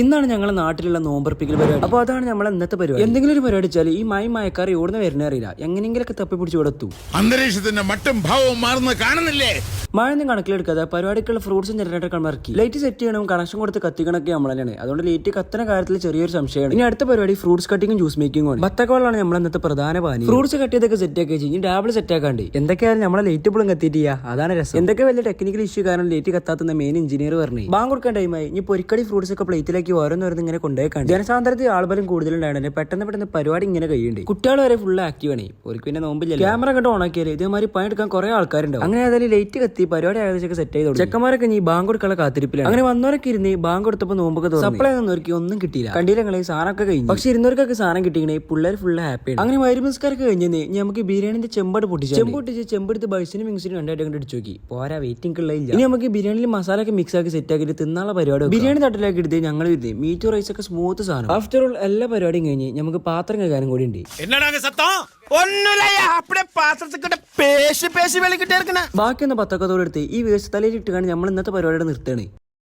ഇന്നാണ് ഞങ്ങളുടെ നാട്ടിലുള്ള നോമ്പർപ്പിക്കൽ പരിപാടി. അപ്പോൾ അതാണ് നമ്മളെ ഇന്നത്തെ പരിപാടി. എന്തെങ്കിലും ഒരു പരിപാടി വെച്ചാൽ ഈ മയക്കാർ എവിടുന്ന് വരുന്ന അറിയില്ല, എങ്ങനെയെങ്കിലൊക്കെ തപ്പി പിടിച്ച് ഇവിടെ എത്തും. അന്തരീക്ഷത്തിന്റെ മട്ടും ഭാവവും മാറുന്നത് കാണുന്നില്ലേ? മഴയൊന്നും കണക്കിലെടുക്കാതെ പരിപാടിക്കുള്ള ഫ്രൂട്ട്സും ജനറേറ്റർ ഇറക്കി ലൈറ്റ് സെറ്റ് ചെയ്യണം, കണക്ഷൻ കൊടുത്ത് കത്തിക്കണൊക്കെ നമ്മൾ തന്നെയാണ്. അതുകൊണ്ട് ലൈറ്റ് കത്തുന്ന കാര്യത്തിൽ ചെറിയൊരു സംശയമാണ്. ഇനി അടുത്ത പരിപാടി ഫ്രൂട്ട്സ് കട്ടിങ്ങും ജ്യൂസ് മേക്കിംഗും ആണ്. ബത്തക്കോളാണ് നമ്മൾ ഇന്നത്തെ പ്രധാന പാനി. ഫ്രൂട്ട്സ് കട്ട് ചെയ്തൊക്കെ സെറ്റ് ആക്കി വെച്ച് ഇനി ഡാബിൾ സെറ്റ് ആക്കാണ്ട് എന്തൊക്കെയായാലും നമ്മളെ ലൈറ്റ് ഇപ്പോഴും കത്തിയിട്ട് അതാണ് രസം. എന്തൊക്കെ വലിയ ടെക്നിക്കൽ ഇഷ്യൂ കാരണം ലൈറ്റ് കത്താത്തുന്ന മെയിൻ എഞ്ചിനീയർ പറഞ്ഞു ബാങ്ക് കൊടുക്കാൻ ടൈമായി. ഇനി പൊരിക്കടി ഫ്രൂട്ട്സ് ഒക്കെ പ്ലേറ്റിലേക്ക് ഓരോന്നോരോന്ന് ഇങ്ങനെ കൊണ്ടുപോയിക്കാണ്ട് ജനസാന്ദ്രത്തിൽ ആൾബലം കൂടുതലുണ്ടായിരുന്നു. പെട്ടെന്ന് പരിപാടി ഇങ്ങനെ കഴിയുന്നുണ്ട്. കുട്ടികൾ വരെ ഫുൾ ആക്റ്റീവ് ആണ്. ഒരു പിന്നെ നോമ്പില്ല ക്യാമറ കണ്ട് ഓണാക്കിയാൽ ഇതേമാതിരി പണിയെടുക്കാൻ കുറെ ആൾക്കാരുണ്ടാവും. അങ്ങനെ ഏതായാലും ലൈറ്റ് കത്തി പരിപാടി ഏകദേശം സെറ്റ് ചെയ്തു. ചെക്കന്മാരൊക്കെ ഈ ബാങ്ക് കൊടുക്കാനുള്ള കാത്തിരിപ്പിലാണ്. അങ്ങനെ വന്നവരൊക്കെ ഇരുന്ന് ബാങ്ക് കൊടുത്തപ്പോൾ നോമ്പൊക്കെ സപ്ലൈ ഒന്നൊരുക്കി ഒന്നും കിട്ടിയില്ല. കണ്ടില്ല സാധനമൊക്കെ കഴിഞ്ഞു. പക്ഷെ ഇരുന്നവർക്കൊക്കെ സാധനം കിട്ടിക്കണേ പിള്ളേർ ഫുൾ ഹാപ്പിയാണ്. അങ്ങനെ മരുമസ്കാരൊക്കെ കഴിഞ്ഞേ നമുക്ക് ബിരിയാണിന്റെ ചെമ്പട് പൊട്ടിച്ച് ചെമ്പെടുത്ത് ബൈസിനും മിക്സിനും രണ്ടായിട്ട് കണ്ട് അടിച്ചു നോക്കി. പോരാ വെയിറ്റിംഗ് ഉള്ള ഇല്ല. ഇനി നമുക്ക് ബിരിയാണിയിൽ മസാല ഒക്കെ മിക്സ് ആക്കി സെറ്റ് ആക്കിയിട്ട് തിന്നാനുള്ള പരിപാടി. ബിരിയാണി തട്ടിലാക്കി എടുത്ത് ഞങ്ങൾ ഇരുന്ന് മീറ്റ് റൈസ് ഒക്കെ സ്മൂത്ത് സാധനം. ആഫ്റ്റർ ഓൾ എല്ലാ പരിപാടിയും കഴിഞ്ഞ് നമുക്ക് പാത്രം കൈകാരം കൂടി ഉണ്ട്. ബാക്കിയൊന്ന് പത്തൊക്കെ എടുത്ത് ഈ വേസ്റ്റ് തലയിൽ ഇട്ടുകൊണ്ട് നമ്മൾ ഇന്നത്തെ പരിപാടിയുടെ നിർത്തുകയാണ്.